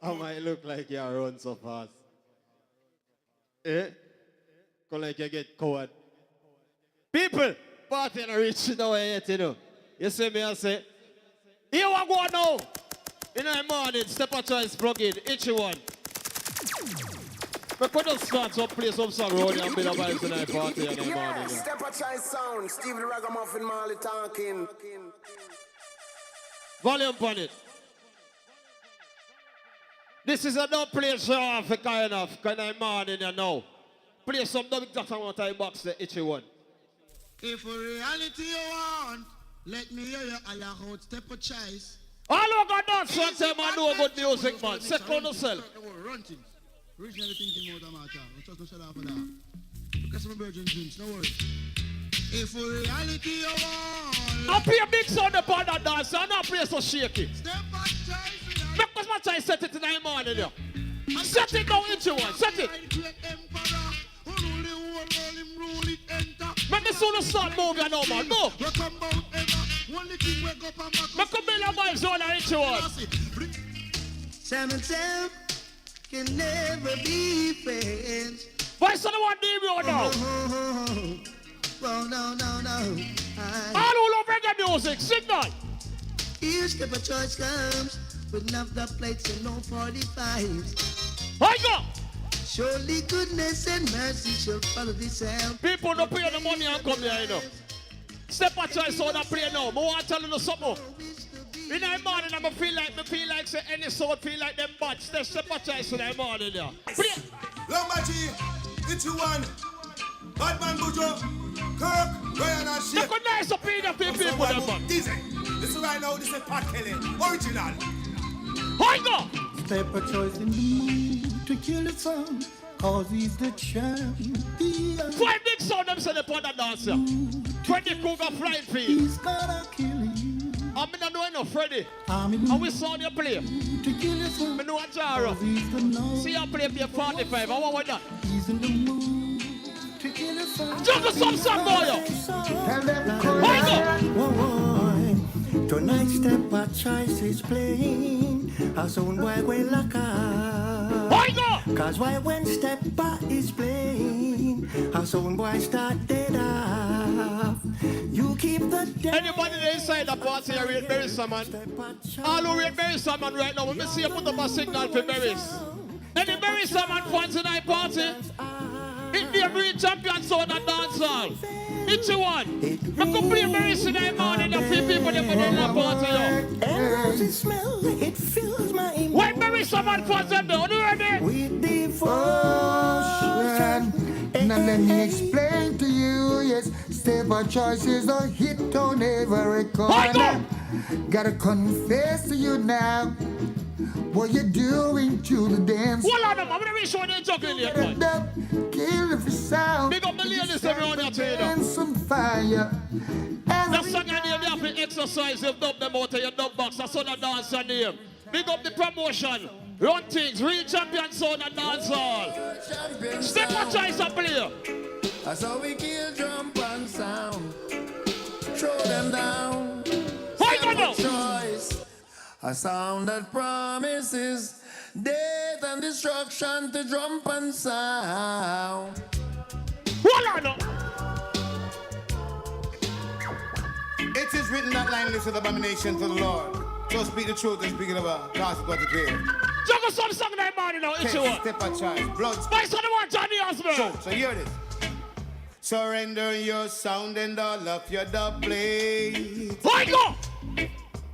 I might look like you run so fast. Eh? Go like you get caught. People, party and reach nowhere yet, you know. You see me, I say, here we go now. In the morning, step a choice, plug in, each one. But we just start to play some song around here and build a vibes in the party in the morning. Yeah, step a choice sound, Steve the Ragamuffin Marley talking. Volume on it. This is a dubplate show for kind of morning, you know. Play some dub exact amount of box the each one. If reality you want, let me hear you all out, step a choice. All who got dance one time and know good music, man. Second yourself. Run things. Originally thinking about the matter. I'm just not shut up for that. Because I'm a virgin drinks, no worries. If reality you want, I play a big sound upon that dance and I play so shaky. step a choice. Because my child set it in the morning, yeah. Set it down each one, set it. Make the soon start moving now, man. Move. Make a million miles on each one. Sam and Sam can never be friends. Why is someone name you now? Oh, no. All over reggae music, signal. Here step a choice comes with enough the plates and no 45s. I go. Surely goodness and mercy shall follow this sound. People don't pay the money and come here, you know. Step a choice on and play now. I want to tell you something. In the morning, I feel like say any sort feel like them bad. Step a choice in the morning, yeah. Play. Lombachi, it's you one. Batman Bujo, Kirk, Ryan and Shea. Look at nice opinion for people, them man. This is right now, this is Pat Kelly, original. I go. Step a choice in the mood to kill the sun, cause he's the champion. 5 big sound them say they put that dance here. 20 Kruger flying field. He's gonna kill you. I'm not doing no Freddy. I'm in the And we saw you play. to kill your son, I know a Jaro. cause he's the no. See you play 45. I want that. He's in the mood to kill your son. Juggle some song, boy. Tell them I tonight step a choice is playing. A sound boy will lock up. I go. Cause why when step is playing, a sound boy start dead off. You keep the dead. Anybody inside the party here read Berry Salmon? All who read Berry Salmon right now, let me see you put up a signal for Berries. Any Berry Salmon fans in our party? It be a real champion sound and dance hall. It's the one. I can play Berries in the morning and few people in the party. As it smells, it fills my emotion. Why Berry Salmon fans them down? You ready? With devotion. Now let me explain to you, yes, step a choice is a hit on every corner. Gotta confess to you now, what you're doing to the dance. Hold on, I'm going to show you juggling here, boy. Kill every sound. Big up the ladies around here, too, you know. Dance on fire. That song I name, you have to exercise, you dub them out of your dub box. That's how the dance I name. Big up the promotion. Run things, real champion sound and dance hall. Step a choice and play. That's how we kill drum and sound. Throw them down. Why go now? Choice. A sound that promises death and destruction to drum and sound. Hold on now. It is written that line lives with abomination to the Lord. So speak the truth and speak it about cause it got to clear. Juggle some song in the morning now, it's you one. Step a choice, blood. Spice on the one, Johnny Osborne. So hear this. Surrender your sound and all of your dubplate. Why go?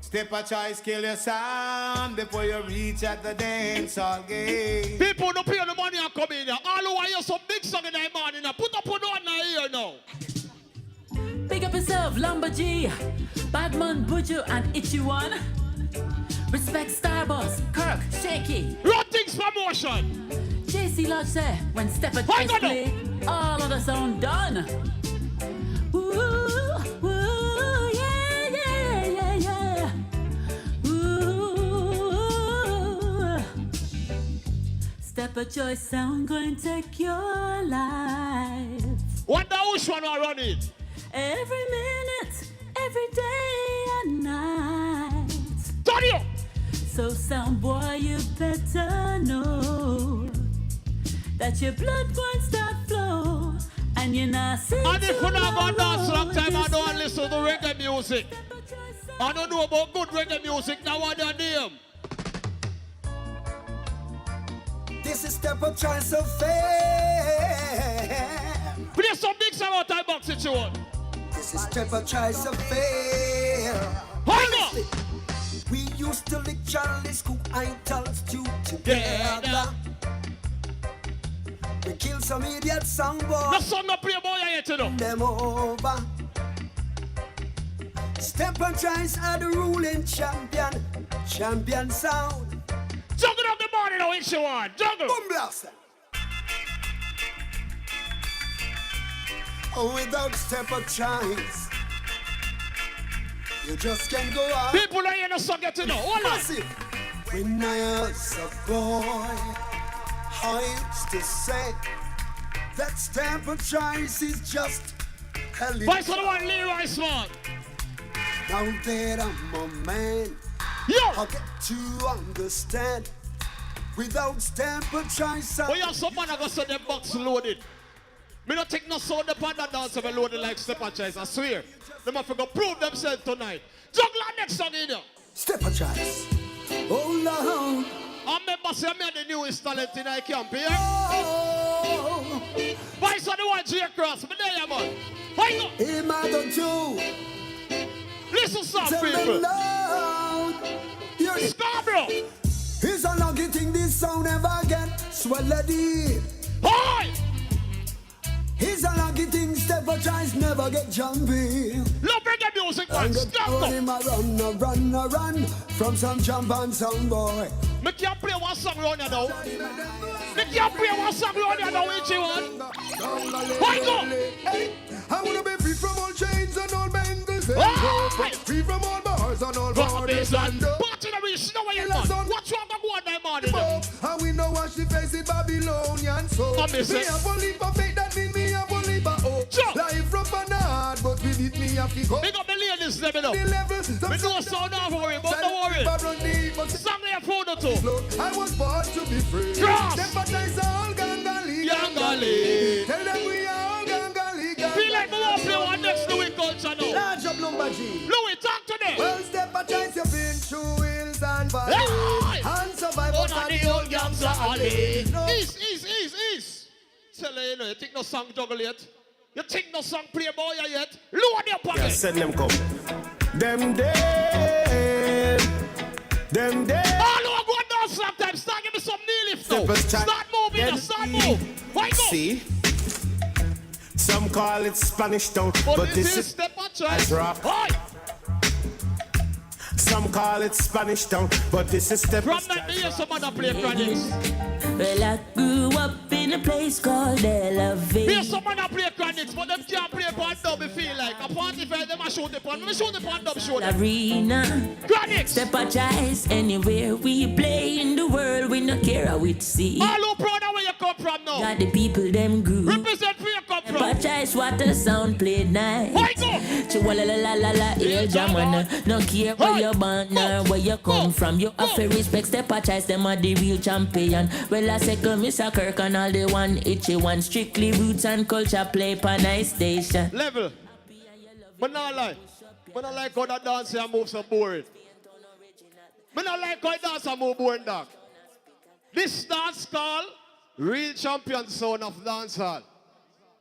Step a choice, kill your sound before you reach at the dance hall gate. People don't pay the money and come in here. All who want hear some big song in the morning now. Put up on one here now. Big up yourself, Lumberjee, Badman, Buju, and Itchy One. Respect Starboss, Kirk, Shaky. Run things promotion. JC Lodge say, when step a choice play, all of the sound done. Ooh, ooh, yeah. Ooh. Step a choice sound going to take your life. What the which one will run it? Every minute, every day and night. Tonio! So sound boy, you better know that your blood won't start flow, and you're not sick. And if you not go dance long time, I don't listen to reggae music. I don't know about good reggae music. Now what your name? This is step up choice of fame. Play some big song out of box if you want. This is step up choice of fame. Hold up! We used to literally scoop idols together. We kill some idiot songboy. The song not play boy yet, you know. Them over. Step and Choice are the ruling champion sound. Juggle up the morning now if you want. Juggle. Boom blast. Oh, without Step and Choice, you just can't go on. People are in the song get to know. Hold on. When I was a boy, I used to say that Step and Choice is just a little. Vice of the one, Leroy Smart. Now that I'm a man, I get to understand. Without Step and Choice, well, yeah, someone I got say them box loaded. Me not take no sound upon that dance if I loaded like Step and Choice. I swear. Them have to go prove themselves tonight. Juggle our next song in here. Step and Choice. Oh Lord. I remember saying I'm the newest talent in our camp here. Oh. Vice of the one, J Cross. Me there, man. Why not? Hey, Mother Joe. Listen, some Tell people. them loud. You're Scarborough. He's a lucky thing this sound ever get swallowed in. Hi! He's a lucky thing Step and Choice never get jumping. Love reggae music, man. And Stop on him a run from some jump and sound boy. Me can't play one song around here now. Me can't play one song around here now, which you want? Why go? Hey, I wanna be free from all chains and all bangles and Hey! free from all bars and all Fuck borders this and and party the reach, know where you're man. What's wrong with one day, man? and we know what she faces Babylonian so I miss me it. have only for faith that mean me have only for hope. Sure. Life rough and hard but with it me have to go. Big up the ladies, let me know. The level Me know sound off worry, but don't worry. Song there for the two. I was born to be free. Cross. Step and Choice all gangali. Gangali. Tell them we are all gangali. Feel like we won't play one next Louis culture now. Large up Lumbaji. Louis, talk to them. Well, Step and Choice you've been through hills and valleys. Hey! And survive One on of the old gangs are alley. No. East. Tell her, you know, you think no song juggle yet? You think no song play boy yet? Load your pocket. Yeah, send them come. Them dead. All who are going down sometimes, start give me some knee lift now. Start moving now, start move. Why go? See? Some call it Spanish town, But this is Step and Choice. rock. Hi. Some call it Spanish town, but this is Step From and that year, some other play chronics. Well, I grew up in a place called Elevate. Here's some other play chronics, but them can't play upon dub, you feel like. A party fair, them a show the pan. Me show the pan dub, show them. Arena. Chronics. Step and Choice anywhere we play in the world, we no care how it see. All who proud of where you come from now. Got the people them group. Represent where you come Step from. and Choice what the sound played nice. Why go? Chihuahua la la la la, ear jam on. No care where you born or where you come from. You have to respect Step and Choice, them are the real champion. Well, I say come Mr. Kirk and all the one itchy one. Strictly roots and culture play per nice station. Level. But not lie. But not like how that dance here move so boring. But not like how dance here move boring, dog. This dance called Real Champion Sound of Dancehall.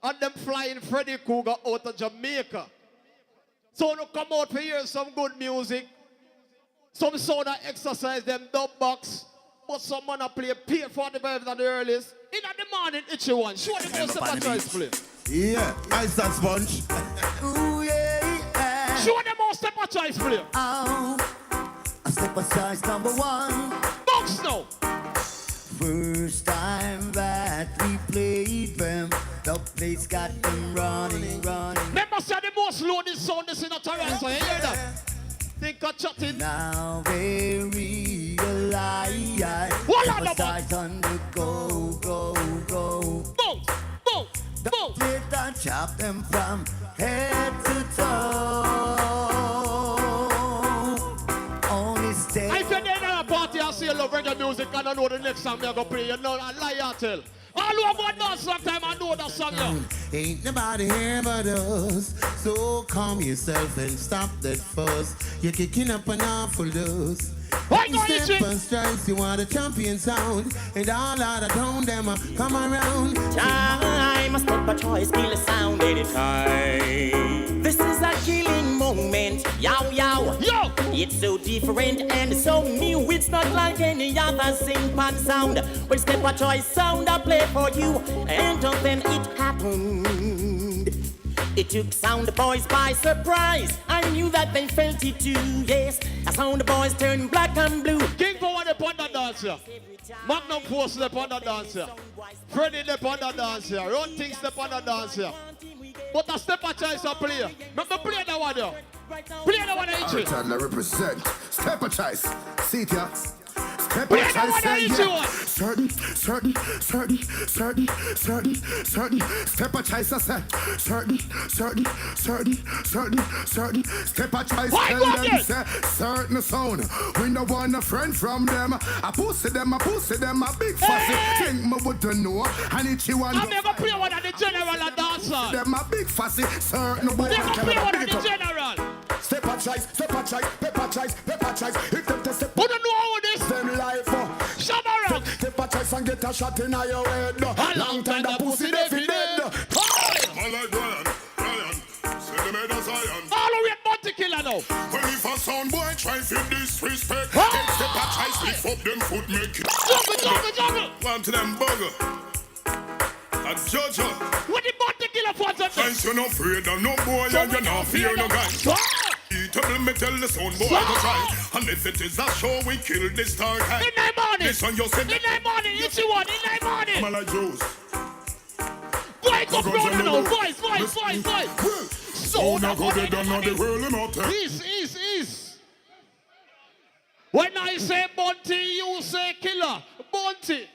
And them flying Freddy Kruger out of Jamaica. So to come out for hear some good music. Some sound that exercise them dub box. But some man a play P45 at the earliest. In the morning, itchy one. Show them how Step and Choice play. Yeah, ice and sponge. Ooh, yeah. Show them how Step and Choice play. Oh, a Step and Choice number one. Box now. First time that we played them, the place got them running. Remember, say the most loaded sound is in a Toronto. You hear that? Think of chatting. Now they realize What on the start on the go. Boom. The plate and chop them from head to toe. Only stay. I said they're not a party love reggae music and I know the next song they're going to play. You know, I lie I tell. All who have one dance sometime I know that song, yo. Ain't nobody here but us. So calm yourself and stop that fuss. You're kicking up an awful dose. Step and strikes, you are the champion sound. And all out of town, them come around. Time, a step a choice, kill the sound anytime. This is a killing moment. Yow, yow. Yo! It's so different and so new. It's not like any other sing-pan sound. When step a choice sound, I play for you. And then it happened. It took Sound Boys by surprise. I knew that they felt it too, yes. The Sound Boys turned black and blue. King for one upon the dancer. Magnum Force upon the dancer. Freddy upon the dancer. Run things upon the dancer. But a step a choice a player. Remember play that one there. Play that one there. Everton, I represent. Step a choice. See it, yeah. Step Play a that one choice. there. Yeah. Certain. Step a choice, I said. Certain. Step a choice. Tell them, say, certain sound. We no want a friend from them. I pussy them, a big fussy. Think me would know. And it's you and I'm never play one of the general and dancer. them a big fussy. Certain boy. Never play one of the general. Step a choice, pepper choice. If them to step, Who don't know how this? them life for. Shabba Step a choice and get a shot in your head. Long time the pussy they fi dead. Man like Ryan, say the made us iron. All the way Monte Killer now. When if a sound boy try to disrespect, take step a try slip up them foot make it. Juggle. Want to them bugger. A judge. What the Monte Killer for something? Since you're not afraid of no boy and you're not fear no guy. Tell me tell the sound boy to try. And if it is a show we kill this star guy. In the morning. This one you said. In the morning. It's you one. In the morning. Man like Joe's. Voice up, brother now. Voice. So now go they done on the world and out there. Ease. When I say Monty, you say killer. Monty.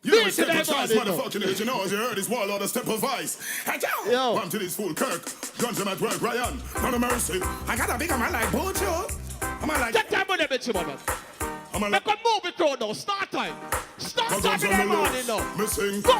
You know, step of choice, motherfucking age, you know, as you heard this wall or the step of vice. Hey, yo! Come to this fool, Kirk. Guns him at work, Ryan. None of mercy. I got a bigger man like Bojo. I'm like... Take time on the bitch, man. I'm like... Make a move it crowd now. Start time in the morning now. Missing. Go.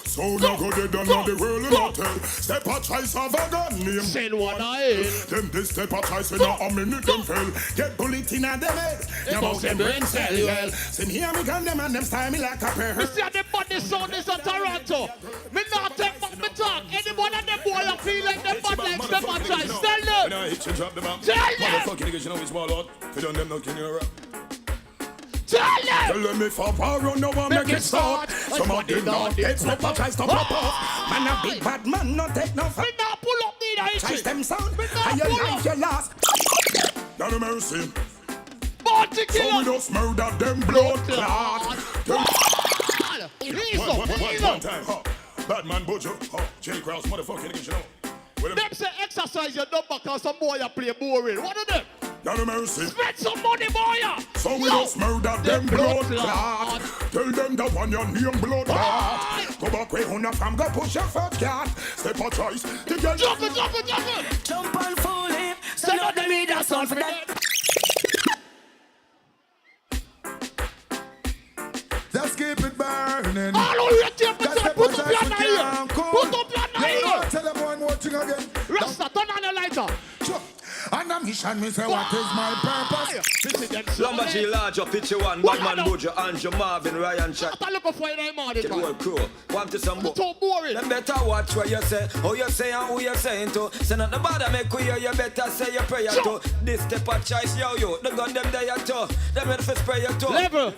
So now go they done on the world and hotel. Step of choice of a gun name. Send one ahead. Them this step of choice in a minute them fell. Get bullet in a them head. You must them brain cell well. Same here me gun them and them style me like a pair. You see how the body sound is in Toronto. Me not take back me talk. Anyone of them boy I feel like them bad like step of choice. Tell them. When I hit you drop them out. Tell them. Motherfucking niggas you know it's ball out. If you done them not kidding around. Tell them. Tell them if I run no one make it start. Somebody not dead, step up, try to pop off. Man a big bad man, not take no fuck. Me not pull up neither. Try them sound, Me not and your pull life up. your last. Not a mercy. Monty So we Killer. just murder them blood clot. Ease up. One time, huh? Bad man Bojo, huh? J. Krause, motherfucking niggas, you know. Them say exercise your number cause some boy you play boring. What are them? Not a mercy. Spend some money, boy. So we just murder them blood clot. Tell them the one your name blood clot. Go back way on the farm, go push your first cat. Step a choice. The girl Juggle. Jump and fool him. So not the leader sound for that. Just keep it burning. All who you take the time, put up your knife. Put up your knife. Tell them one more thing again. Rasta, turn on the lighter. Sure. And a mission, me say, what is my purpose? Lumberjee larger picture one, Batman Bojo, Andrew Marvin, Ryan Chat. What I look for in the morning, The whole crew. Want to some book. too boring. Them better watch what you say, how you say and who you saying to. Say not the bother make we hear you better say your prayer to. This step of choice, yo, the gun them there too. Them ready for spray you too. Level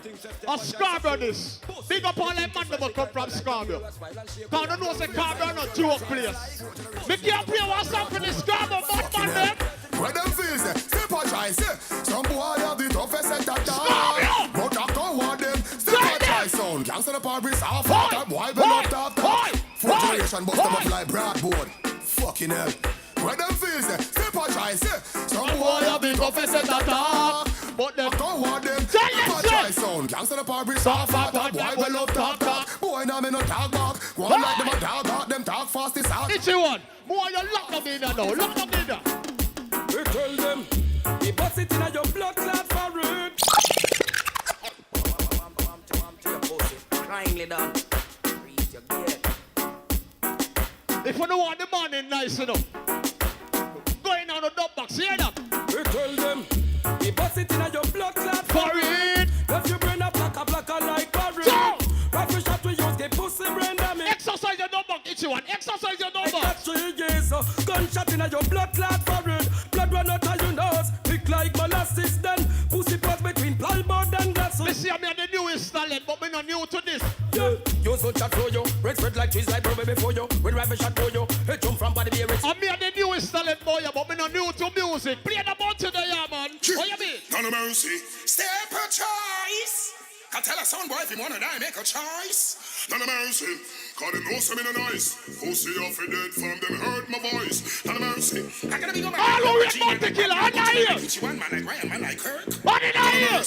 of Scarborough this. Big up all them man that come from Scarborough. Cause you know say Scarborough not joke place. Me can't play one song for the Scarborough, but man them. Where them feels step a choice. Some boy have the toughest set that Scarborough! but I don't want them. Step a choice sound. Gangsta the Paris half Boy! that boy will not talk. Boy! Four generation bust them Boy! up like Bradboard. Fucking hell. Where them feels step a choice. Some boy Boy, have the toughest set that but them. I don't want them. Tell Step a them, choice sound. Gangsta the Paris half that boy will not talk. Boy now me no talk back. Go on like them a dog out. Them talk fast this out. It's you one. Boy, you lock them in there now. Lock them in there. We tell them, morning nice enough. Going on the dub box, hear that? We tell them, he bust it in your blood clot for it. If you burn a blacker like Barry. Rifle shot we use, get pussy brain damage. Exercise your dub box, itchy one. Exercise your dub box. 3 years, gunshot in your blood clot for it. Blood run out of your nose, pick like molasses then. Pussy plug between plyboard and glass. Me see me the newest talent, but me not new to this. Yeah, use good shot for you. Red spread like trees like Burberry before you. When rifle shot for you, hey jump from body be rich. I'm me the newest talent boy, but me not new to music. Play the ball today, yeah, man. What you mean? None of mercy. Step a choice. Can tell a son boy if he wanna die, make a choice. None of mercy. Cause them know some in a nice. Pussy off a dead from them heard my voice. None of mercy. I gotta be going back. All over about the killer, I'm not here. Each one man like Ryan, man like Kirk. What did I hear?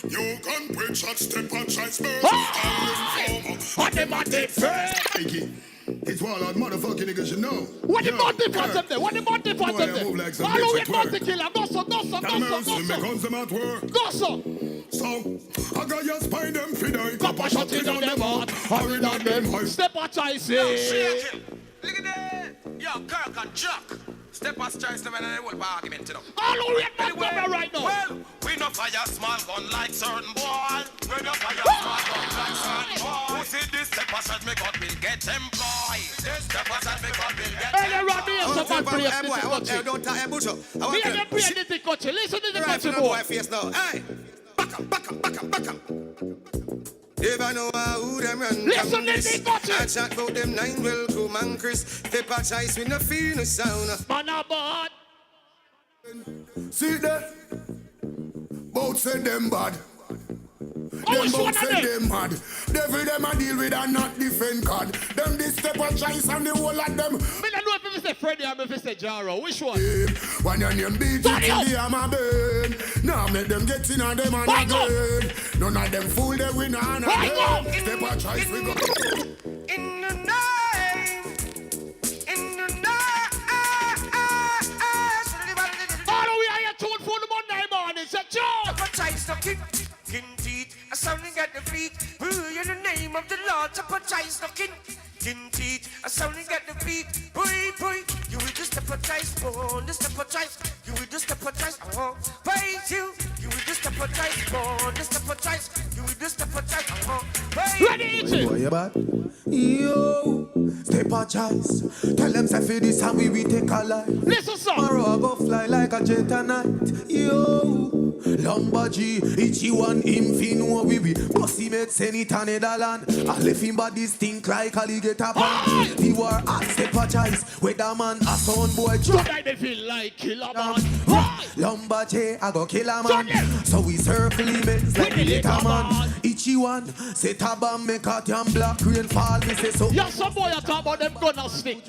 You gun break shot, step on chance first. What them a dead first? It's wild out motherfucking niggas, you know. What the body for them there? What the body for them there? All over about the killer. Go so. Go so. So, I got your spine them feed on. Copper shot in on them heart. Hurry down them. Step a choice. Yo, shake it. Look at that. Yo, Kirk and Chuck. Step as choice them and they will argument to them. All over it right now. Well, we no fire small gun like certain boy. We no fire small gun like certain boy. Who see this step aside me God will get employed. This step aside me God will get employed. Hey, Robbie, you're so bad for your don't tell him, Busho. Me and them play the coach. Listen to the coach, boy. Hey, back up. If I know who them run, listen to the coach. I chat about them 9 will come and Chris. Step a choice with no feel no sound. Man about. See that? Both say them bad. Them both say them mad. Devil them a deal with and not defend God. Them this step a choice and the whole of them. Me don't know if it's a Freddy or if it's a Jaro. Which one? When your name beat it to the hammer burn. Now make them get in on them and again. None of them fool they win and again. Step a choice we go. In the night. All the way here tuned for the Monday morning. Say Joe. Step a choice knocking. Teeth, a sounding at the feet. In the name of the Lord, step a choice knocking. Teeth, a sounding at the feet. Boy, you will just step a choice. Oh, just step a choice. You will just step a choice. Oh, praise you. You will just step a choice. Oh, just step a choice. You will just step a choice. Oh, praise ready, eat Boy, you bad? Yo, step a choice. Tell them say for this time we take a life. Listen, sir. Tomorrow I go fly like a jet tonight. Yo, Lumbergy, itchy one, him fin know we bossy made Senate and Netherland. I left him body stink like alligator pan. The war hot, step a choice. Whether man a son boy drop. Tonight they feel like killer man. Lumbergy, I go kill a man. So we circle him like the little man. Itchy one, set a bomb, make a damn black rain fall. Me say so. Yeah, some boy I talk about them gun no stick.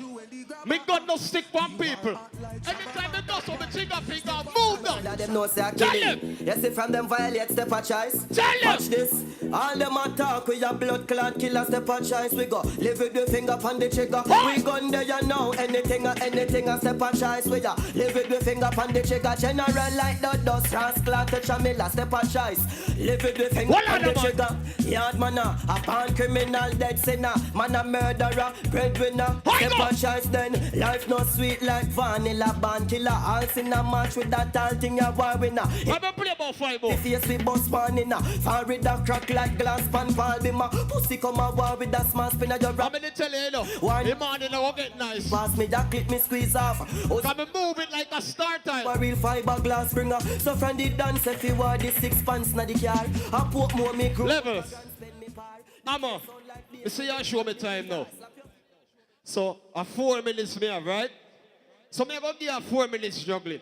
Me gun no stick on people. Anytime they do so, me trigger finger move down. Let them know say I kill him. Yes, if from them violate step a choice. Watch this. All them attack with your blood clot killer step a choice. We go live with the finger on the trigger. We gun there you know anything a step a choice. We ya live with the finger on the trigger. General like the dust rascal touch a miller step a choice. Live with the finger on the trigger. Yard manna, a born criminal dead sinner. Man a murderer, breadwinner. Step a choice then. Life not sweet like vanilla band killer. All in a match with that all thing you war winner. I'm a play about 5 more. If you see boss pan in a far with a crack like glass pan fall be my pussy come a war with a small spin of your rap. I'm gonna tell you know. The morning I will get nice. Pass me that clip me squeeze off. Come and move it like a star time. A real fiberglass bringer. So from the dance if you wear the 6 pants na the car. I put more me crew. Levels. Mama, you see you show me time now. So, 4 minutes me have, right? So, me going to give you 4 minutes juggling.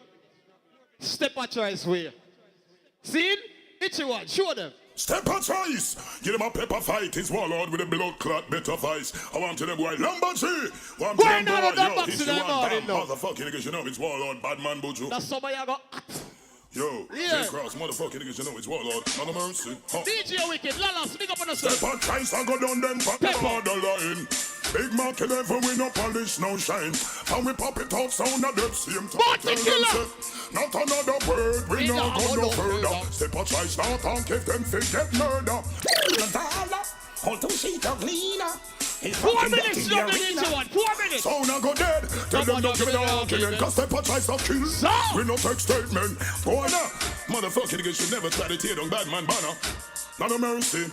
Step a choice way. See? Itchy one, show them. Step a choice. Give them a pepper fight. His warlord with a blood clot better vice. I want to them boy Lumbergy. One to them boy, yo, he's the one damn motherfucking niggas, you know it's warlord, bad man Buju. That's somebody I got. Yo, yeah. Cross, motherfucking niggas, you know it's warlord. None of mercy. Huh. DJ Wicked, Lala, speak up on the step a choice, I go down them back the borderline. Big market level, we no polish, no shine. And we pop it out, sound of them same time. Not another word, we no go no further. Step a choice, not on, give them fit get murder. $1, hold 2 sheet of cleaner. 4 minutes, you need to one. 4 minutes. So now go dead. Tell them don't give it all again. Cause they put tries to kill. We no take statement. Boy now. Motherfucking niggas should never try to tear down bad man banner. Not a mercy.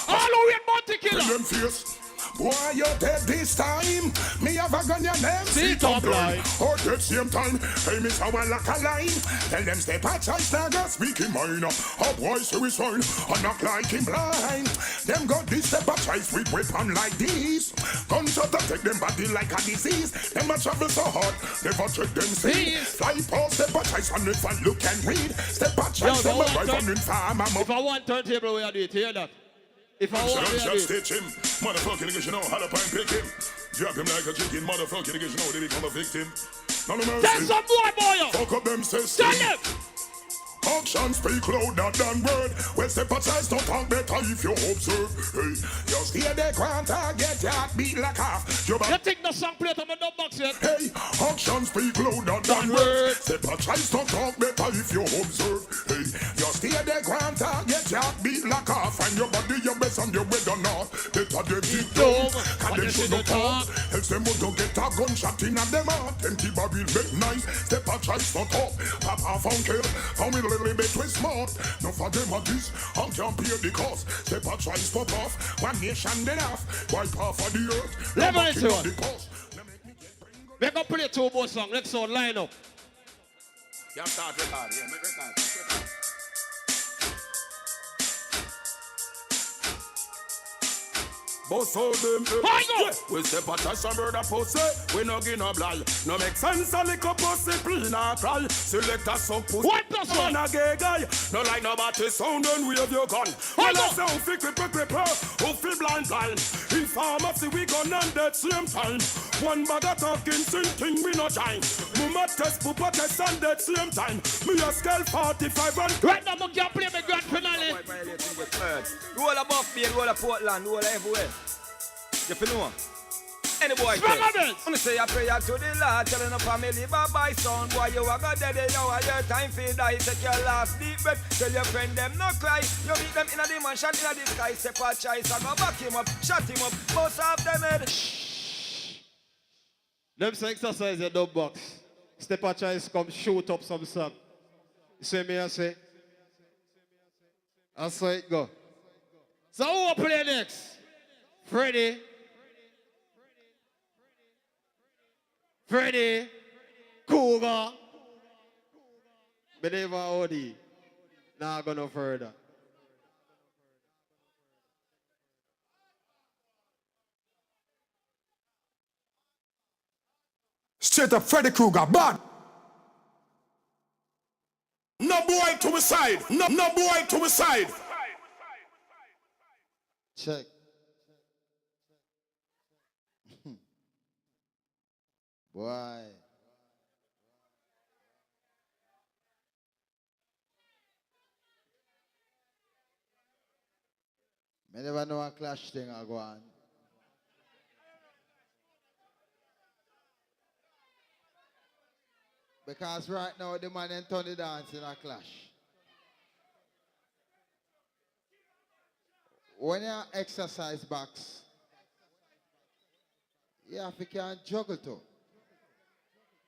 All the way Monte Killer. Bring them fierce. Boy, you're dead this time. Me have a gun, your name. See top line. Or dead same time. Hey, miss, I want like a line. Tell them step out, choice, nigga. Speaking mine. A boy, so we sign. I'm not like him blind. Them got this step out, choice with weapon like this. Gunshot to take them body like a disease. Them a travel so hard. Never check them see. Fly past step out, choice, and if I look and read. Step out, choice, them a ride on in farm. If I want turntable, we are doing it. Hear that? If I want to just stitch him, motherfucking niggas, you know how to pine pick him. Drop him like a chicken, motherfucking niggas, you know they become a victim. None of mercy. Tell some boy. Fuck up them system. Tell them. Action speak louder than word. Well, step aside, don't talk better if you observe. Hey, just hear the ground, get your heart beat like half. You take the song plate on the dub box yet? Hey, action speak louder than word. Step aside, don't talk better if you observe. Hey, just hear the ground, get your heart beat like half. And your body, your best, and your weather not. Better them deep down, cause they should not talk. Else them would don't get a gunshot in at them heart. Empty barrel make nice. Step aside, don't talk. Papa found kill, found me little bit too smart. No for them at this, I can't pay the cost. Step a try stop off, one nation then off. Wipe off of the earth, let me see the cost. We're going to play 2 more songs. Next one, line up. Yeah, start record, yeah, make record. Boss all them we step a trash and murder pussy. We no give no blind. No make sense a lick up pussy. Please not cry. Select a some pussy. What plus one? Man a gay guy. No like nobody sound and wave your gun. Well I say who fi prepare. Who fi blind. In pharmacy we gun and at same time. One bag of talking thinking we no join. Mama test, papa test and at same time. Me a scale 45 and right now we can play the grand finale. Roll above me, roll a Portland, roll everywhere. You feel no? Any boy wanna say a prayer to the Lord, telling a family, bye-bye son. Boy, you are got dead, you are your time for die. Take your last deep breath, tell your friend them no cry. You meet them in a dimension, in the sky. Step a choice, and go back him up, shut him up, both of them head. Them say exercise your dub box. Step a choice, come shoot up some song. You see me, I say? That's how it go. So who will play next? Freddy. Kruger. But never OD. Now go no further. Straight up Freddy Kruger, bad. No boy to the side. No boy to the side. Check. Boy. I never know a clash thing I go on. Because right now the man ain't turn the dance in a clash. When you exercise box, you have to can juggle too.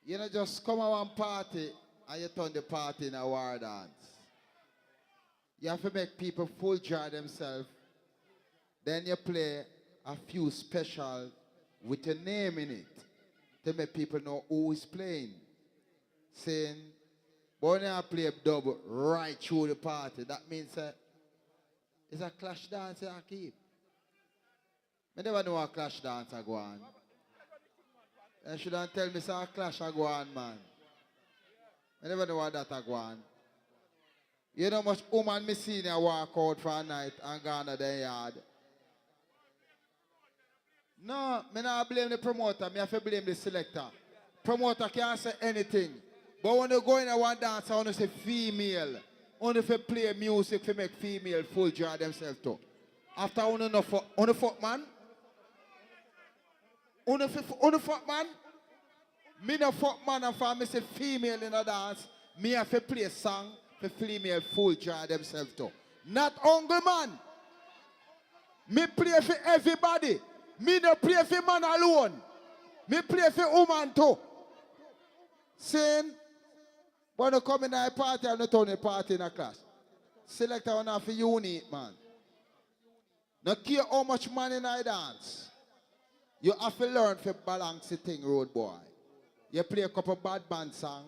You know, just come to one party and you turn the party in a war dance. You have to make people full jar themselves. Then you play a few special with your name in it to make people know who is playing. Saying, but when you play a double right through the party, that means it's a clash dance I keep. I never know a clash dance I go on. You shouldn't tell me a clash I go on, man. I never know what that I go on. You know how much woman me see in walk out for a night and go on to the yard. No, I don't blame the promoter, I have to blame the selector. Promoter can't say anything. But when you go in a one dance, I want to say female. Only if you play music to make female full jar themselves too. After on the fuck man. On the fuck man. Me no fuck man and for me say female in a dance. Me have to play a song for female full jar themselves too. Not hungry man. Me play for everybody. Me no play for man alone. Me play for woman too. Saying, when you come in a party, I'm not only party in a class. Selector one for unit, man. Not care how much money in I dance. You have to learn to balance the thing, road boy. You play a couple bad band song,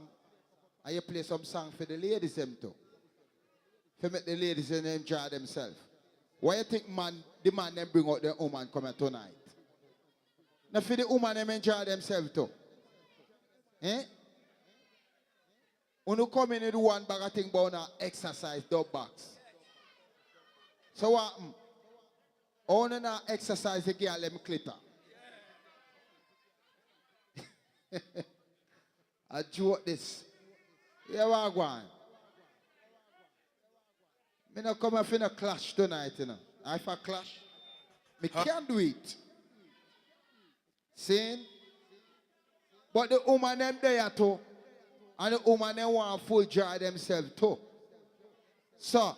and you play some song for the ladies them too. To make the ladies enjoy themselves. Why you think the man them bring out the woman coming tonight? Now for the woman them enjoy themselves too. Eh? When you come in and do one bag of thing about an exercise dub box. So what happen? Only now exercise the girl them clitter. I joke this. Yeah, what going? Me not come in a clash tonight, you know. If I clash, me can't do it. See? But the woman them there too. And the woman they want full joy themselves too. So,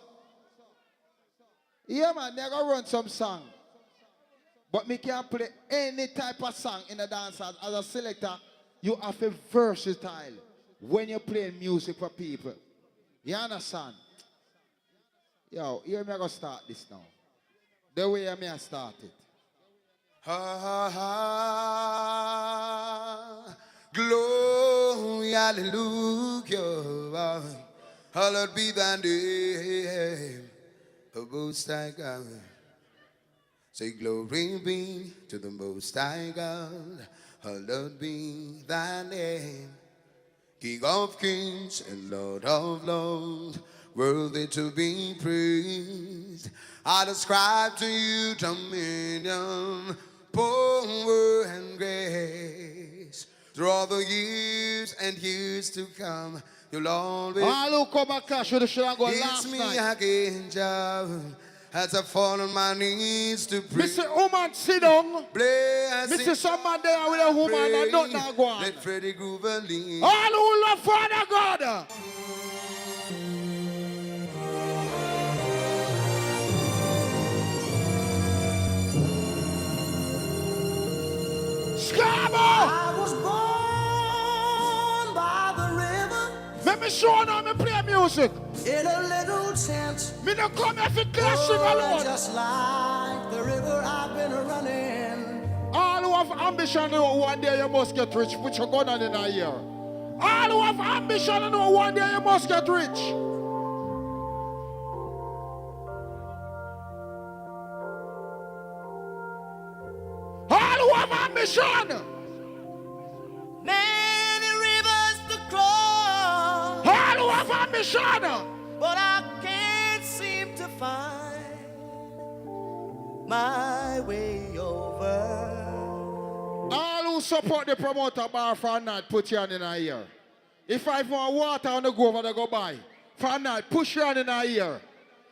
yeah man, they gonna run some song. But me can't play any type of song in the dance as a selector. You have to versatile when you play music for people. You understand? Yo, here me gonna start this now. The way I start it. Ha ha ha. Glory, hallelujah. Hallowed be thy name, the Most High God. Say glory be to the Most High God. Hallowed be thy name, King of kings and Lord of lords, worthy to be praised. I ascribe to you dominion, power, and grace. Through all the years and years to come, you'll always. All who come and clash with the show and go last it's me night. again, Jah, as I fall on my knees to pray. Mr. Woman, sit down. Blessing, Mr. Someone there with a woman and not now go on. Let Freddy Kruger lead. All who love Father God. I was born by the river. Let me show now me play music. In a little tent. Me no come here for clashing alone. Just like the river I've been running. All who have ambition know one day you must get rich. Put your gun on in a year. All who have ambition know one day you must get rich. All who have ambition. Many rivers to cross. All who have ambition. But I can't seem to find my way over. All who support the promoter bar for a night, put your hand in a ear. If I want water on the go over, they go buy. For a night, push your hand in a ear.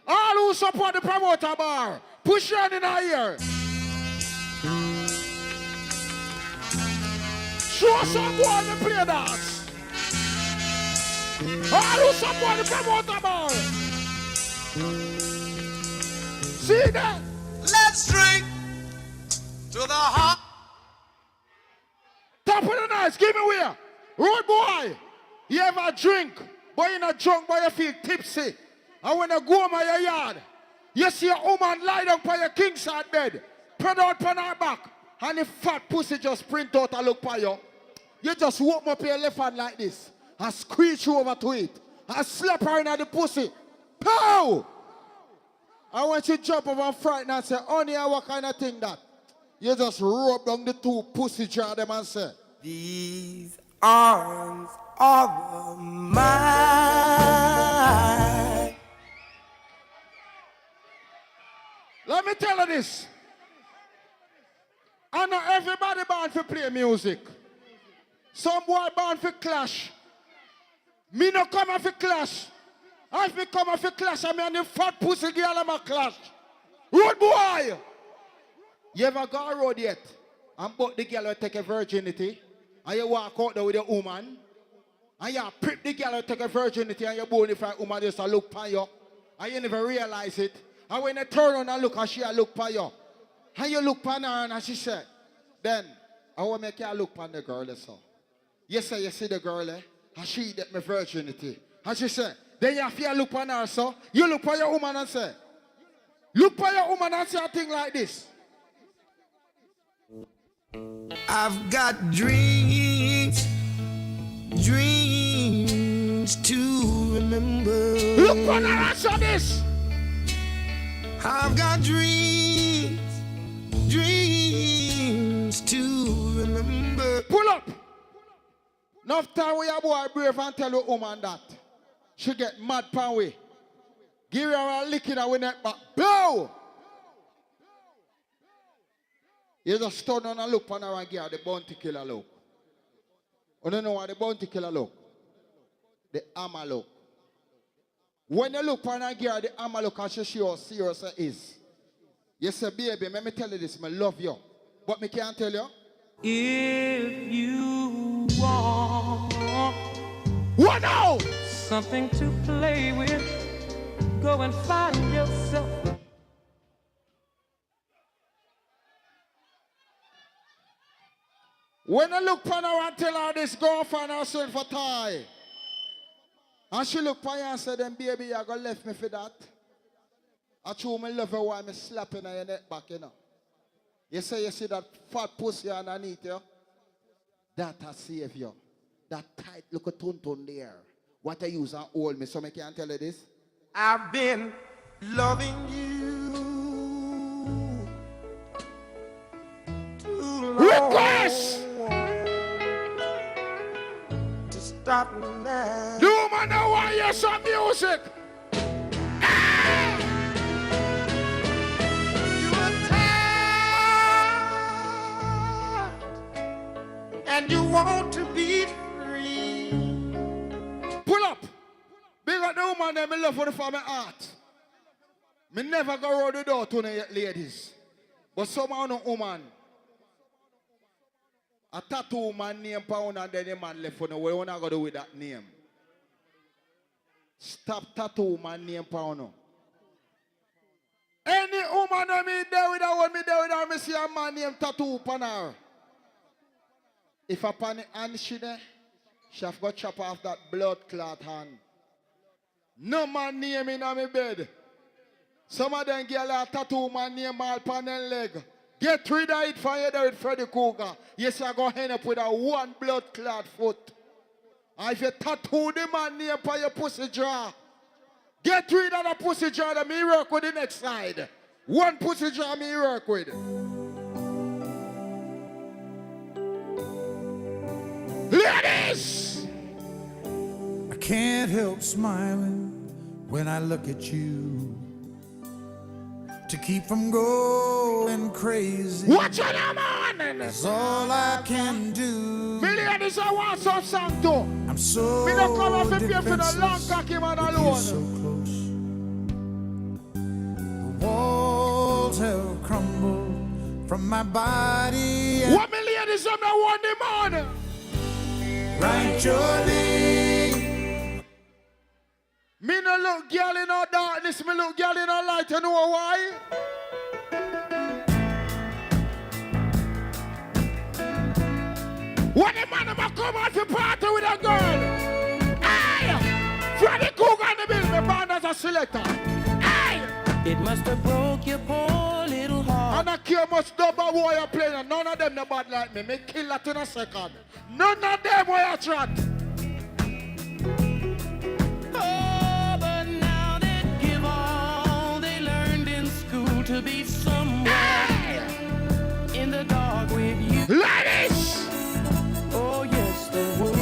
All who support the promoter bar, push your hand in a ear. Show someone to play dance. All who support the promoter bar. See that? Let's drink to the heart. Top of the night, give me where. Road boy, you ever drink, but you're not drunk, but you feel tipsy. And when you go over your yard, you see a woman lie down by your king side bed, spread out on her back, and the fat pussy just print out and look by you. You just walk up your left hand like this, and squeeze you over to it, and slap her in the pussy. Pow! I want you to jump over and frighten and say, honey, what kind of thing that? You just rub down the two pussy jar them and say, these arms are mine. Let me tell you this. I know everybody born to play music. Some boy born for clash. Me no come for clash. If me come for clash, I mean the fat pussy girl I'm a clash. Road boy! You ever go on road yet? And but the girl will take a virginity, and you walk out there with a woman, and you prep the girl will take a virginity, and you bonify woman just look for you, and you never realize it. And when you turn on and look, and she look for you, And you look on her and she said, then, I will make you look on the girl, so. You say you see the girl, and she get my virginity. And she said, then you have to look on her, so. You look on your woman and say, look on your woman and say a thing like this. I've got dreams to remember. Look on her and say this. I've got dreams to remember. Pull up. Enough time we a boy brave and tell your woman that. She get mad pan way. Give her a lick in her neck back. Blow! You just stand on and look on her and give her the bounty killer look. You don't know what the bounty killer look? The armor look. When you look on her and give her the armor look and she show how serious it is. You say, baby, let me tell you this, I love you. But me can't tell you. If you want what now? Something to play with, go and find yourself. When I look on her and tell her this, go and find herself a tie. And she look on you and say, then baby, you gonna left me for that. I true me love her while me slapping her your neck back, you know. You say you see that fat pussy underneath you? That a savior. That tight little tuntun there. What I use and hold me, so I can't tell you this. I've been loving you too long. Request! To stop now. Do man know why you some music? And you want to be free. Pull up. Big up the woman that me love for the family art. Me never go round the door to the ladies. But somehow no woman. A tattoo man name pound and then the man left for the way. What you gonna do with that name? Stop tattoo man name pound. Any woman that me there with her, me see a man name tattoo upon her. If a pan hand she there, she have got chop off that blood clot hand. No man name in my bed. Some of them get a tattoo man name all pan and leg. Get rid of it for you there with Freddy Kruger. Yes, I go end up with a one blood clot foot. And if you tattoo the man name for your pussy jaw, get rid of the pussy jaw that me work with the next side. One pussy jaw me work with. Ladies! I can't help smiling when I look at you. To keep from going crazy. What's your name on? That's all I can do. Ladies, I want some song too. I'm so me don't come off and pay for the long cocky man alone. So close. The walls have crumbled from my body. What me ladies on the one the morning? Write your name. Me no look girl in our darkness, me look girl in our light. You know why? When the man ever come out to party with a girl, hey, Freddy Kruger in the building, the band as a selector. Hey, it must have broke your poor little heart. And I care much double warrior playing. None of them no bad like me. Me kill that in a second. None of them warrior chat. Oh, but now they give all they learned in school to be somewhere in the dark with you. Ladies! Oh, yes, they would.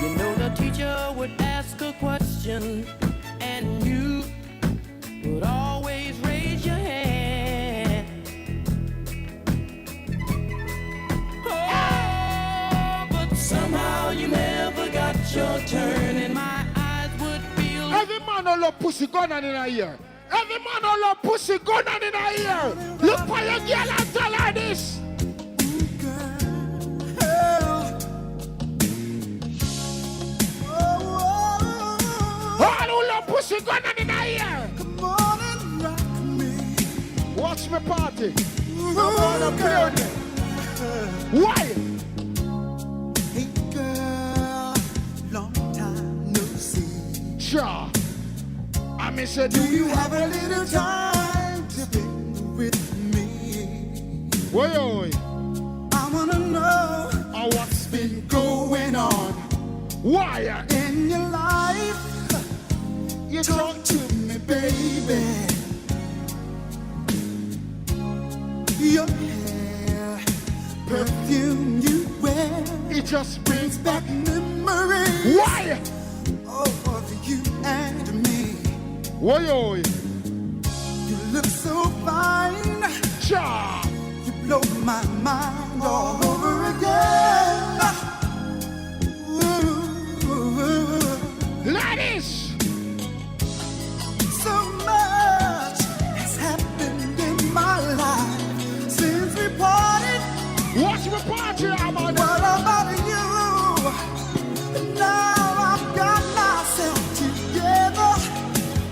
You know the teacher would ask a question and you would always raise your hand. Oh, but somehow you never got your turn and my eyes would feel. Every man all love pussy gun in a ear. Every man all love pussy gun in a ear. Look for your girl and tell her this. All who love pussy gun in a ear. Come on and rock me. Watch me party. No more play with me. Why? Hey girl, long time no see. Sure. I miss you. Do you have a little time to spend with me? Wait, wait. I wanna know what's been going on. Why? In your life, you talk to me, baby. Your hair, perfume you wear, it just brings back memories. Why? Of you and me. Why? You look so fine. Cha. You blow my mind all over again. Ladies! So much has happened in my life since we parted. Watch me party, about what about you? Now I've got myself together,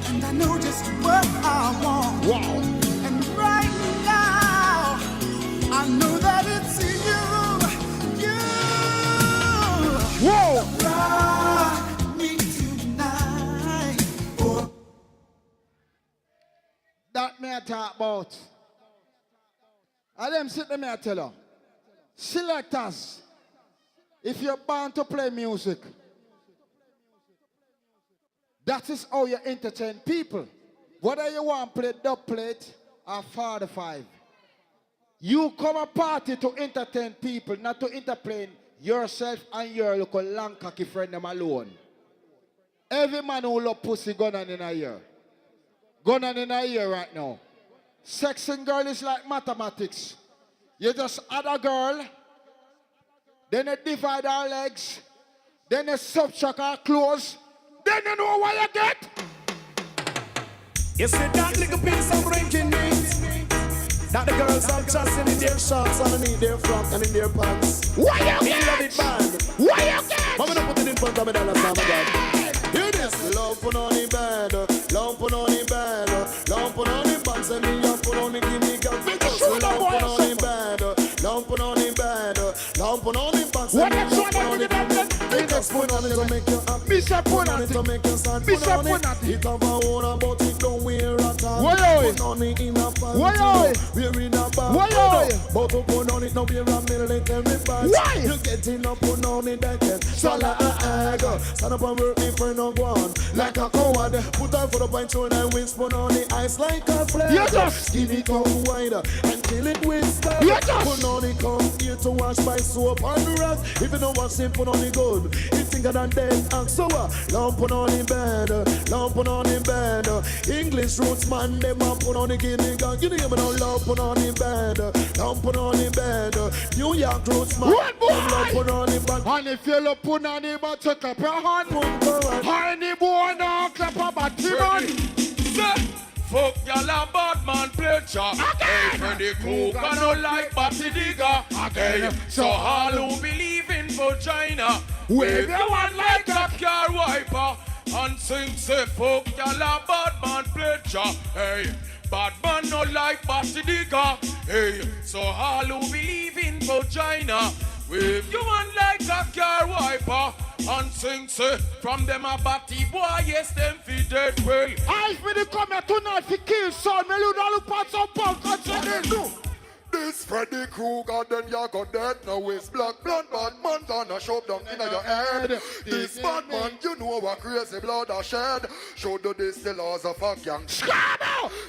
and I know just what I want. Wow. And right now, I know that it's you. Whoa! Rock me tonight. Oh. That me I talk about. I them sit there me I tell her. Selectors, if you're born to play music, that is how you entertain people. Whether you want to play dubplate or 45. You come a party to entertain people, not to entertain yourself and your local long cocky friend them alone. Every man who love pussy gun on in a year. Gun on in a year right now. Sexing girl is like mathematics. You just add a girl, then you divide her legs, then you subtract her clothes, then you know what you get. You see that little piece of ranking meat that the girls are just in their shorts underneath their frock and in their pants. What you get? Love it bad. What you get? I'm gonna put it in front of me, that's my God. Hear this. Love put on the bed, love put on the bed, love put on the pants and me up put on the gimme girl. Love put on the bed, love put on the bed, love put on the pants and me up put on the gimme. Just put on it to make you happy. Mr. Put on it to make you sad. Put on it. It have a own but it don't wear at all. Put on it in a pants. We're in a bar. But to put on it no wear a military badge. You getting up put on it that can swallow a egg. Stand up and work me for no one. Like a coward. Put on for the pint show and whisper on the ice like a flag. You just skin it out wider and kill it with style. You just put on it come here to wash by soap and rag. If you don't wash it, put on it good. It's thicker than dead and so lamp put on the bed, lamp put on the bed. English roots man, them a put on the guinea gang. You know me now, lamp put on the bed, lamp put on the bed. New York roots man, them lamp put on the bed. And if you look put on the bed, take up your hand. Honey boy now, clap up a Timon. Fuck y'all a bad man pleasure. Hey, Freddy Kruger no like Batty Digger. Hey, so all who believe in vagina, wave your one like a car wiper and sing say fuck y'all a bad man pleasure. Hey, bad man no like Batty Digger. Hey, so all who believe in vagina, wave your one like a car wiper and sing say from them a batty boy, yes them fi dead well. I feel come here tonight fi kill son. Me look at some punk and say this. This Freddy Kruger, then you go dead. Now it's black blood, bad man done a shove down in your head. This bad man, you know what crazy blood I shed. Show the distillers of a gang.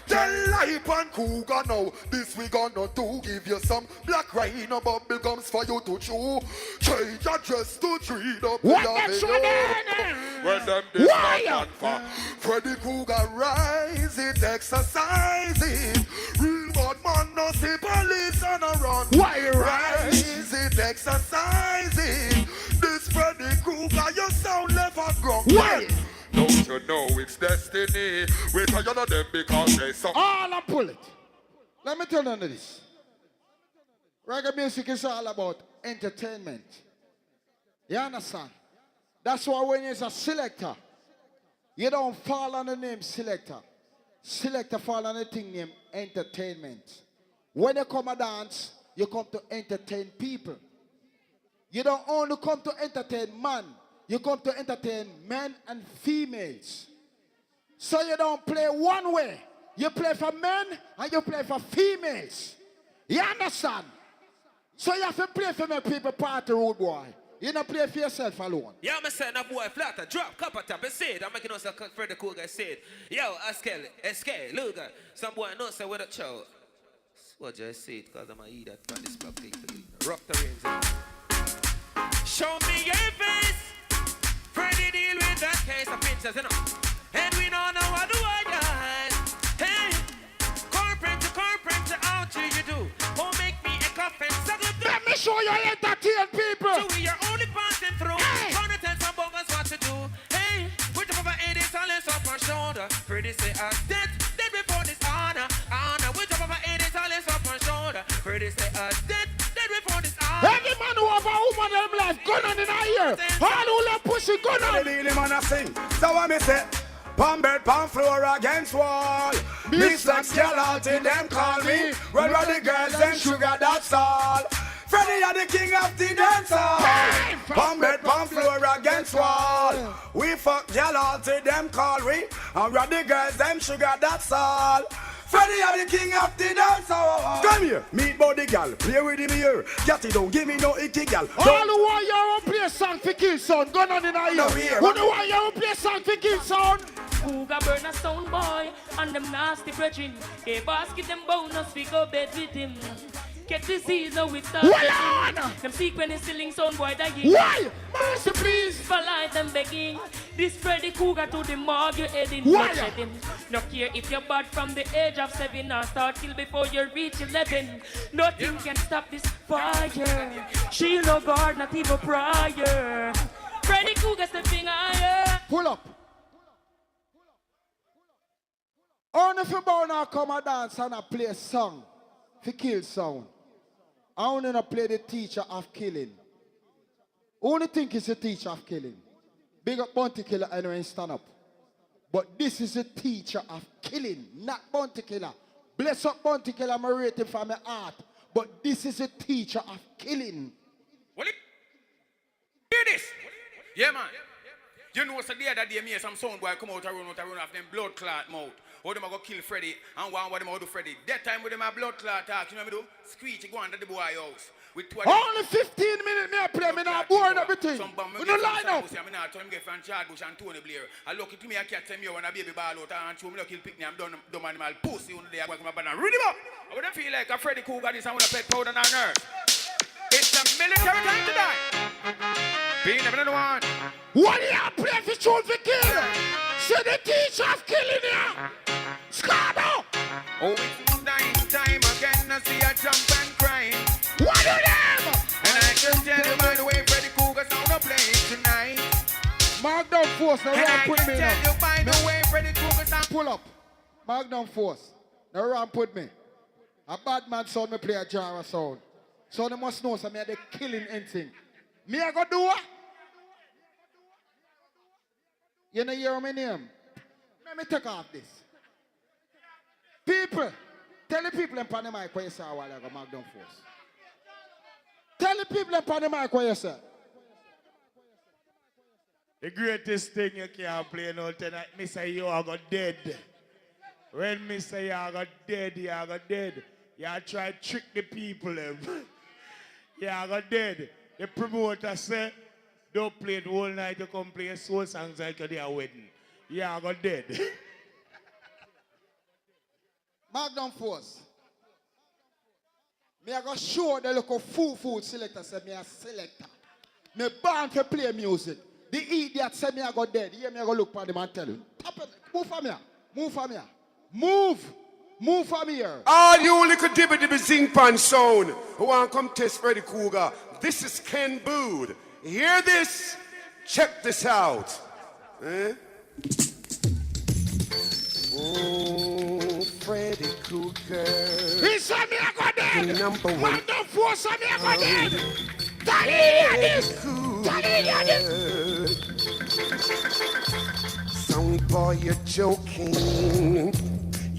Tell Life and Kruger now, this we gonna do. Give you some black rhino bubble gums for you to chew. Change your dress to treat up what the when them this man for Freddy Kruger rise it, exercise it. Real bad man no see police on a run. Why rise it, exercise it. This Freddy Kruger, your sound never grown. Why? Don't you know it's destiny? We tell you them because they suck. All I pull it. Let me tell you this. Reggae music is all about entertainment. You understand? That's why when you're a selector, you don't fall on the name selector. Selector fall on the thing named entertainment. When you come a dance, you come to entertain people. You don't only come to entertain man, you come to entertain men and females. So you don't play one way. You play for men and you play for females. You understand? So you have to play for my people party, rude boy. You don't play for yourself alone. Yeah, I'm saying that boy flatter, drop, copper tap, and say it. I'm making us a Freddy Kruger say it. Yo, SK, Luger. Some boy knows say what a chow. What just say it, because I'm going to eat that from this block thing. Rock the rings. Show me your face. Freddy deal with that case of pictures, you know. And we don't know what do I guys. Hey, corporate, how do you do? Won't make me a coffin. Let me show you entertain people. So we are only passing through. Hey. Gonna tell some bogus what to do. Hey, put up over 80 talents off my shoulder. Pretty say us dead before this honor. Put up over 80 talents off my shoulder. Pretty say us dead before this honor. Every man who have a woman in life, gun on in a ear. All who love pussy, gun on. The man a sing. So what me say? Palm bed, palm floor against wall. Miss Sex girl out in them call me. Well, the girls them sugar, that's all. Freddy are the king of the dance hall. Palm bed, palm floor against wall. We fuck girl out in them call we. And the girls them sugar, that's all. Freddy are the king of the dance hall. Come here, meet body gal, play with him here. Catty don't give me no icky gal. All who want you play song for kill son, gun on in a ear. Who do want you play song for kill son? Kruger burn a sound boy and them nasty brethren. Hey boss, give them bonus, we go bed with him. Get the season with the them seek when it's stealing sound boy dying. Why? Mercy please. For life them begging. This Freddy Kruger to the morgue you're heading. Why? No care if you're bad from the age of 7 or start till before you reach 11. Nothing can stop this fire. She no guard, not even prior. Freddy Kruger stepping higher. Pull up. Only if you bound now come and dance and I play a song for kill sound. I only not play the teacher of killing. Only think it's a teacher of killing. Big up bounty killer anyway stand up. But this is a teacher of killing, not bounty killer. Bless up bounty killer, I'm rating for my heart. But this is a teacher of killing. What it? Hear this? Yeah man. You know so the other day me some sound boy come out and run off them blood clot mouth. How them a go kill Freddy and what them a do Freddy. That time with them a blood clot talk, you know what I do? Screech go under the boy house. With only 15 minutes me I play, me not bored everything. We don't line up. I'm not telling get from Chad Bush and Tony Blair. I look to me, I catch them here when a baby ball out and show me kill picnic. I'm done dumb animal pussy on the day I come up and read him up. I wouldn't feel like a Freddy Kruger this and with a pet powder on earth. It's the military time to die. Being never the one. What do you play for show for kill? See the teacher of killing here. Scarborough. Oh, it's 9 time again. I see a jump and crying. What do them? And I can tell you by the way Freddy Kruger sound of playing tonight. Mark down force. Now round put me. And I can tell you by the way Freddy Kruger sound. Pull up. Mark down force. Now round put me. A bad man sound me play a jar of sound. So they must know some me are the killing anything. Me I go do what? You know hear my name? Let me take off this. People, tell the people in the mic what you say while I go mark down force. Tell the people in the mic what you say. The greatest thing you can't play now tonight, me say you are got dead. When me say you are got dead, you are got dead. You try to trick the people. You are got dead. The promoter say, don't play the whole night, you come play soul songs like you're their wedding. You are got dead. Mark down force. Me I go show the local food selector say me a selector. Me born to play music. The idiot say me I go dead. Here me I go look for them and tell you. Move from here. Move from here. Move. Move from here. All you little dibby zing pan sound who want to come test Freddy Kruger. This is Ken Bood. Hear this? Check this out. Eh? Oh, Freddy Kruger. He said me I go dead. Number one. Man don't force me I go dead. Tell you this. Tell you this. Sound boy, you're joking.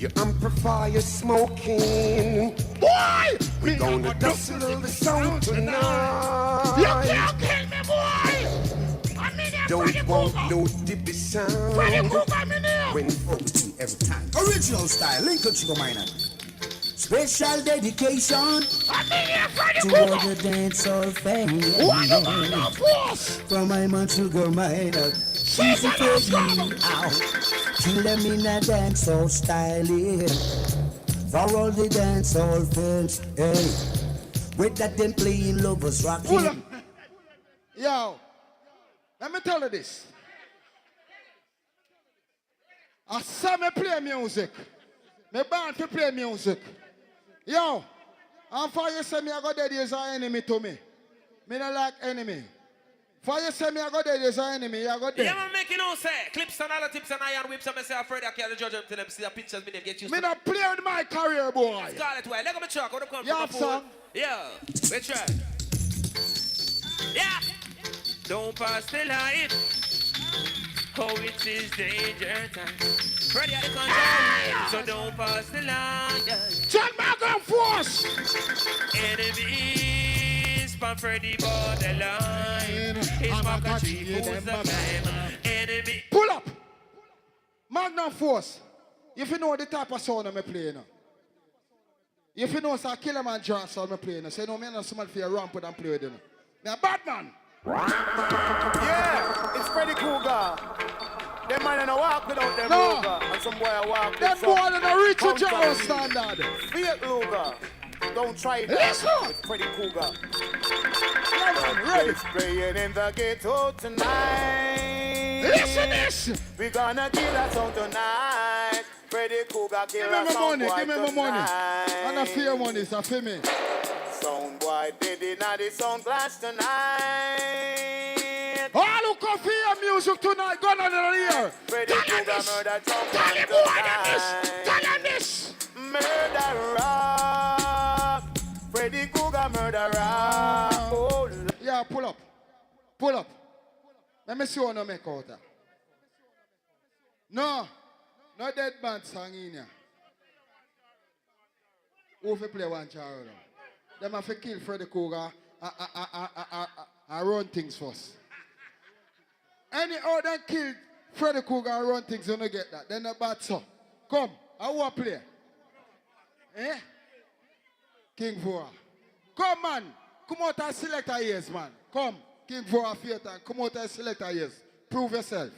Your amplifier smoking. Boy! We gonna tussle the sound tonight. You can't kill me, boy! I'm in here, Don't Freddy want Kruger. no dippy sound. Freddy Kruger, I'm in here. When folks do every time. Original style, Lincoln Sugar Miner. Special dedication I'm in here, Freddy to Kruger. all the dancehall family. Wonderful force. From my man Sugar Miner. Easy for you out. Kill them in a dancehall style, yeah. For all the dancehall fans, hey. With that them playing lovers rocking. Yo, let me tell you this. I saw me play music. Me born to play music. Yo, and for you say me I go dead is an enemy to me. Me not like enemy. For you say me I go dead is an enemy, I go dead. Yeah, man, make you know, say, clips and other tips and iron whips, and I say, Freddy, I can't judge them till them see the pictures, me get used Me not play with my career, boy. Scarlet White, let me truck, where they come Yeah, from, son. Yeah, we try. Yeah. Don't pass the light. Oh, it is danger time. Freddy at the control, so don't pass the line. John Morgan Force. Enemies, from Freddy borderline. It's Maka Chief, who's the time. Enemy. Pull up. Magnum Force. If you know the type of sound I'm playing now. If you know it's a killer man John sound I'm playing now. Say no, man, I'm somebody for a ramp and play with them. Now, Batman. Yeah, it's Freddy Kruger. Them man ain't walk without them No. Luger. And some boy a walk with Them some boy don't reach the punk general family. standard. Fake Luger. Don't try that. Listen. It's Freddy Kruger. Ready. It's playing in the ghetto tonight. Listen this. We gonna kill us out tonight. Freddy Kruger kill Give me us my out money, boy give me my money. tonight. And I fear money, it's a for me. Sound boy did it now the sound clash tonight. All who come for your music tonight, go on in the ear. Freddy Kruger murder jump Tell him more than this. Tell him this. Murderer. Freddy Kruger murderer. Oh, yeah, pull up. Pull up. Let me see what I make out of. No. No dead band song in here. Who fi play one child? Them have to kill Freddy Kruger and run things first. Any other kill Freddy Kruger and run things, you don't get that. Then the bad so. Come, I want to play. Eh? King Fora. Come, man. Come out and select a years, man. Come. King Fora Theater. Come out and select a years. Prove yourself.